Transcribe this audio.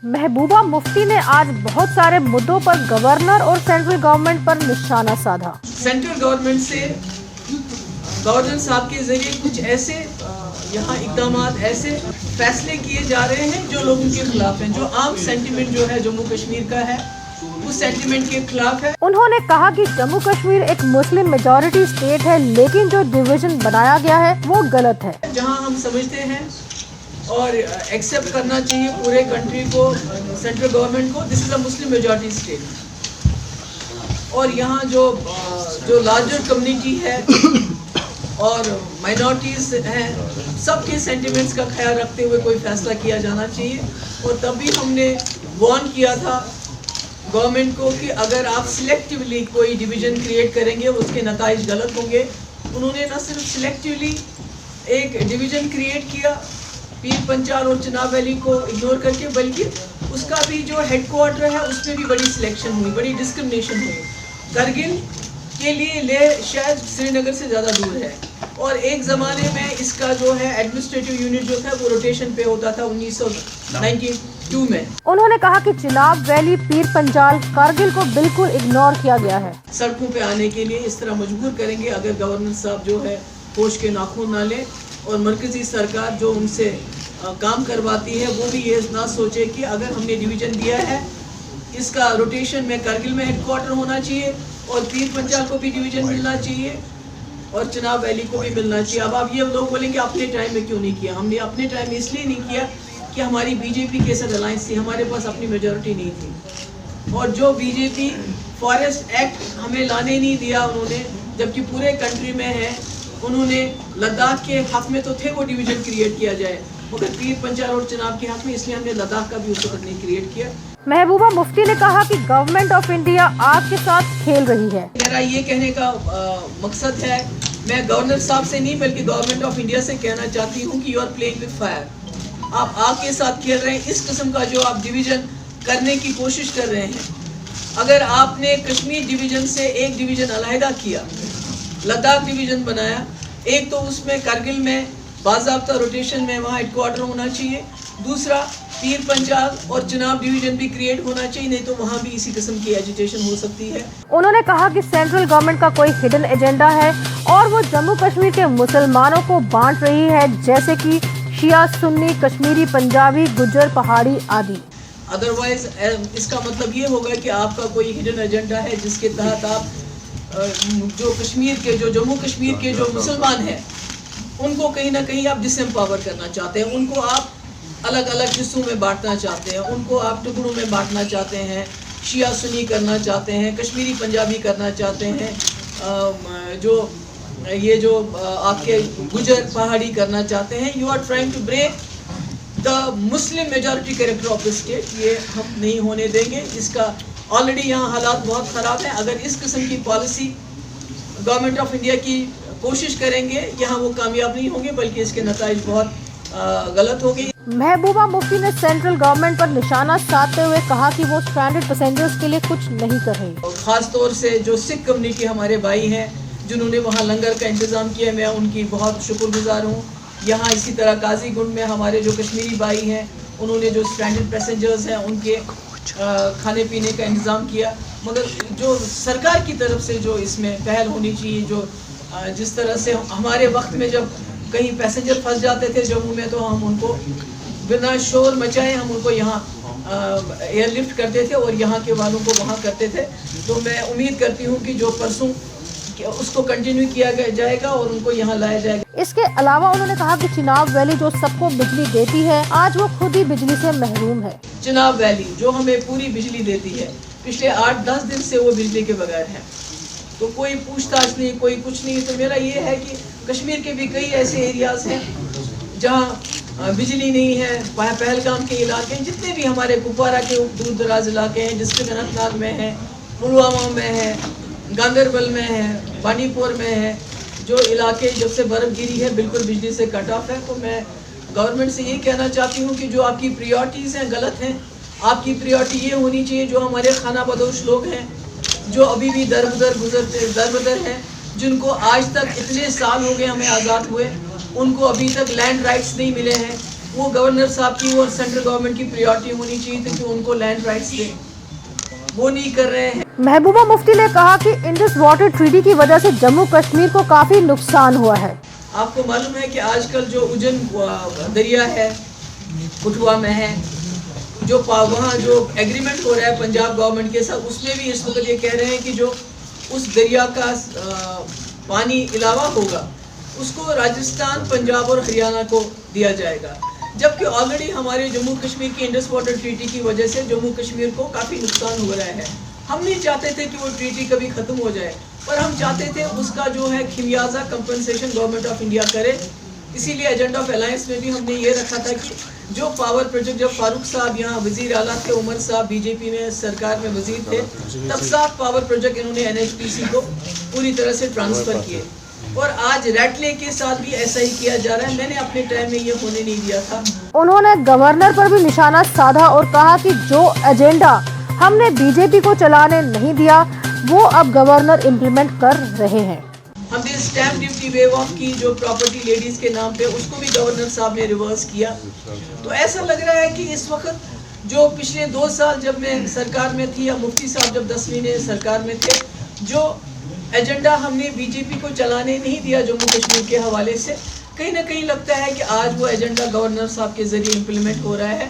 महबूबा मुफ्ती ने आज बहुत सारे मुद्दों पर गवर्नर और सेंट्रल गवर्नमेंट पर निशाना साधा। सेंट्रल गवर्नमेंट से गवर्नर साहब के जरिए कुछ ऐसे यहाँ इकदामात ऐसे फैसले किए जा रहे हैं जो लोगों के खिलाफ हैं, जो आम सेंटिमेंट जो है जम्मू कश्मीर का है उस सेंटिमेंट के खिलाफ है। उन्होंने कहा कि जम्मू कश्मीर एक मुस्लिम मेजॉरिटी स्टेट है, लेकिन जो डिवीजन बनाया गया है वो गलत है। जहाँ हम समझते हैं और एक्सेप्ट करना चाहिए पूरे कंट्री को, सेंट्रल गवर्नमेंट को, this is a Muslim majority state. और यहाँ जो लार्जर कम्युनिटी है और माइनॉरिटीज़ हैं, सबके सेंटिमेंट्स का ख्याल रखते हुए कोई फैसला किया जाना चाहिए। और तभी हमने वार्न किया था गवर्नमेंट को कि अगर आप सिलेक्टिवली कोई डिवीज़न क्रिएट करेंगे उसके नताइज गलत होंगे। उन्होंने न सिर्फ सिलेक्टिवली एक डिवीज़न क्रिएट किया पीर पंचाल और चिनाब वैली को इग्नोर करके, बल्कि उसका भी जो हेड क्वार्टर है उसमें भी बड़ी सिलेक्शन हुई, बड़ी डिस्क्रिमिनेशन हुई। करगिल के लिए लेह शायद श्रीनगर से ज़्यादा दूर है और एक ज़माने में इसका जो है एडमिनिस्ट्रेटिव यूनिट जो था वो रोटेशन पे होता था 1992 में। उन्होंने कहा कि चिनाब वैली, पीर पंजाल, कारगिल को बिल्कुल इग्नोर किया गया है। सड़कों पे आने के लिए इस तरह मजबूर करेंगे अगर गवर्नर साहब जो है होश के नाखून ना ले और मरकजी सरकार जो उनसे काम करवाती है वो भी ये ना सोचे कि अगर हमने डिवीज़न दिया है इसका रोटेशन में कारगिल में हेडक्वार्टर होना चाहिए और पीर पंजाल को भी डिवीज़न मिलना चाहिए और चिनाब वैली को भी मिलना चाहिए। अब आप ये लोग बोलेंगे अपने टाइम में क्यों नहीं किया? हमने अपने टाइम में इसलिए नहीं किया कि हमारी बीजेपी के साथ अलायंस थी, हमारे पास अपनी मेजॉरिटी नहीं थी। और जो बीजेपी फॉरेस्ट एक्ट हमें लाने नहीं दिया उन्होंने, जबकि पूरे कंट्री में है, उन्होंने लद्दाख के हक में तो थे वो डिवीज़न क्रिएट किया जाए, मगर पीर पंजाल और चिनाब के हक में, इसलिए हमने लद्दाख का भी उस वक्त नहीं क्रिएट किया। महबूबा मुफ्ती ने कहा कि गवर्नमेंट ऑफ इंडिया आग के साथ खेल रही है। मेरा ये कहने का मकसद है, मैं गवर्नर साहब से नहीं बल्कि गवर्नमेंट ऑफ इंडिया से कहना चाहती हूँ कि you are playing with fire. आप आग के साथ खेल रहे हैं। इस किस्म का जो आप डिवीज़न करने की कोशिश कर रहे हैं, अगर आपने कश्मीर डिवीज़न से एक डिवीज़न अलहदा किया, लद्दाख डिवीज़न बनाया, एक तो उसमें कारगिल में बाज़ाब्ता रोटेशन में वहाँ हेडक्वार्टर होना चाहिए, दूसरा पीर पंजाल और चिनाब डिवीज़न भी क्रिएट होना चाहिए, नहीं तो वहाँ भी इसी किस्म की एजिटेशन हो सकती है। उन्होंने कहा कि सेंट्रल गवर्नमेंट का कोई हिडन एजेंडा है और वो जम्मू कश्मीर के मुसलमानों को बांट रही है, जैसे कि शिया, सुन्नी, कश्मीरी, पंजाबी, गुज्जर, पहाड़ी आदि। अदरवाइज इसका मतलब ये होगा कि आपका कोई हिडन एजेंडा है जिसके तहत आप जो कश्मीर के, जो जम्मू कश्मीर के जो मुसलमान हैं उनको कहीं ना कहीं आप डिसएम्पावर करना चाहते हैं, उनको आप अलग अलग हिस्सों में बांटना चाहते हैं, उनको आप टुकड़ों में बांटना चाहते हैं, शिया सुन्नी करना चाहते हैं, कश्मीरी पंजाबी करना चाहते हैं, जो आपके गुजर पहाड़ी करना चाहते हैं। You are trying to break the Muslim majority character of the state. ये हम नहीं होने देंगे। इसका ऑलरेडी यहाँ हालात बहुत ख़राब हैं। अगर इस किस्म की पॉलिसी गवर्नमेंट ऑफ इंडिया की कोशिश करेंगे, यहाँ वो कामयाब नहीं होंगे, बल्कि इसके नताइज बहुत गलत होंगे। महबूबा मुफ्ती ने सेंट्रल गवर्नमेंट पर निशाना साधते हुए कहा कि वो स्ट्रैंडेड पैसेंजर्स के लिए कुछ नहीं कर रही। ख़ास तौर से जो सिख कम्युनिटी हमारे भाई हैं जिन्होंने वहाँ लंगर का इंतज़ाम किया, मैं उनकी बहुत शुक्रगुजार हूँ। यहाँ इसी तरह काजीगुंड में हमारे जो कश्मीरी भाई हैं उन्होंने जो स्ट्रैंडेड पैसेंजर्स हैं उनके खाने पीने का इंतज़ाम किया। मगर जो सरकार की तरफ से जो इसमें पहल होनी चाहिए, जो जिस तरह से हमारे वक्त में जब कहीं पैसेंजर फंस जाते थे जम्मू में तो हम उनको बिना शोर मचाए हम उनको यहाँ एयरलिफ्ट करते थे और यहाँ के वालों को वहाँ करते थे। तो मैं उम्मीद करती हूँ कि जो परसों उसको कंटिन्यू किया जाएगा और उनको यहाँ लाया जाएगा। इसके अलावा उन्होंने कहा कि चिनाब वैली जो सबको बिजली देती है, आज वो खुद ही बिजली से महरूम है। चिनाब वैली जो हमें पूरी बिजली देती है, पिछले 8-10 दिन से वो बिजली के बगैर है, तो कोई पूछताछ नहीं, कोई कुछ नहीं। तो मेरा ये है कि कश्मीर के भी कई ऐसे एरियाज़ हैं जहाँ बिजली नहीं है। पहलगाम के इलाके हैं, जितने भी हमारे कुपवारा के दूर दराज इलाके हैं, डिस्ट्रिक्ट अनंतनाग में है, पुलवामा में है, गांदरबल में है, बानीपुर में है, जो इलाके जब से बर्फ़ गिरी है बिल्कुल बिजली से कट ऑफ है। तो मैं गवर्नमेंट से ये कहना चाहती हूँ कि जो आपकी प्रायोरिटीज़ हैं गलत हैं। आपकी प्रायोरिटी ये होनी चाहिए जो हमारे खाना बदोश लोग हैं, जो अभी भी दरबदर हैं, जिनको आज तक इतने साल हो गए हमें आज़ाद हुए, उनको अभी तक लैंड राइट्स नहीं मिले हैं, وہ گورنر صاحب کی اور سینٹرل گورنمنٹ کی پریورٹی ہونی چاہیے تھی کہ ان کو لینڈ رائٹس دیں، وہ نہیں کر رہے ہیں۔ محبوبہ مفتی نے کہا کہ انڈس واٹر ٹریٹی کی وجہ سے جموں کشمیر کو کافی نقصان ہوا ہے۔ آپ کو معلوم ہے کہ آج کل جو اجن دریا ہے کٹھوا میں ہے، جو وہاں جو ایگریمنٹ ہو رہا ہے پنجاب گورنمنٹ کے ساتھ، اس میں بھی اس وقت یہ کہہ رہے ہیں کہ جو اس دریا کا پانی علاوہ ہوگا اس کو راجستھان، پنجاب اور ہریانہ کو دیا جائے گا، جبکہ آلریڈی ہمارے جموں کشمیر کی انڈس واٹر ٹریٹی کی وجہ سے جموں کشمیر کو کافی نقصان ہو رہا ہے۔ ہم نہیں چاہتے تھے کہ وہ ٹریٹی کبھی ختم ہو جائے، پر ہم چاہتے تھے اس کا جو ہے خمیازہ کمپنسیشن گورنمنٹ آف انڈیا کرے۔ اسی لیے ایجنڈا آف الائنس میں بھی ہم نے یہ رکھا تھا کہ جو پاور پروجیکٹ، جب فاروق صاحب یہاں وزیر اعلیٰ تھے، عمر صاحب بی جے پی میں سرکار میں وزیر تھے، تب 7 پاور پروجیکٹ انہوں نے NHPC کو پوری طرح سے ٹرانسفر کیے، اور آج ریٹلے کے ساتھ بھی ایسا ہی کیا جا رہا ہے۔ میں نے اپنے ٹائم میں یہ ہونے نہیں دیا تھا۔ انہوں نے گورنر پر بھی نشانہ سادھا اور کہا کہ جو ایجنڈا ہم نے بی جے پی کو چلانے نہیں دیا وہ اب گورنر امپلیمنٹ کر رہے ہیں۔ ہم نے اسٹیمپ ڈیوٹی ویو آف کی جو پراپرٹی لیڈیز کے نام پہ، اس کو بھی گورنر صاحب نے ریورس کیا۔ تو ایسا لگ رہا ہے کہ اس وقت جو پچھلے 2 سال جب میں سرکار میں تھی، یا مفتی صاحب جب 10 مہینے سرکار میں تھے، جو ایجنڈا ہم نے بی جے پی کو چلانے نہیں دیا جموں کشمیر کے حوالے سے، کہیں نہ کہیں لگتا ہے کہ آج وہ ایجنڈا گورنر صاحب کے ذریعے امپلیمنٹ ہو رہا ہے۔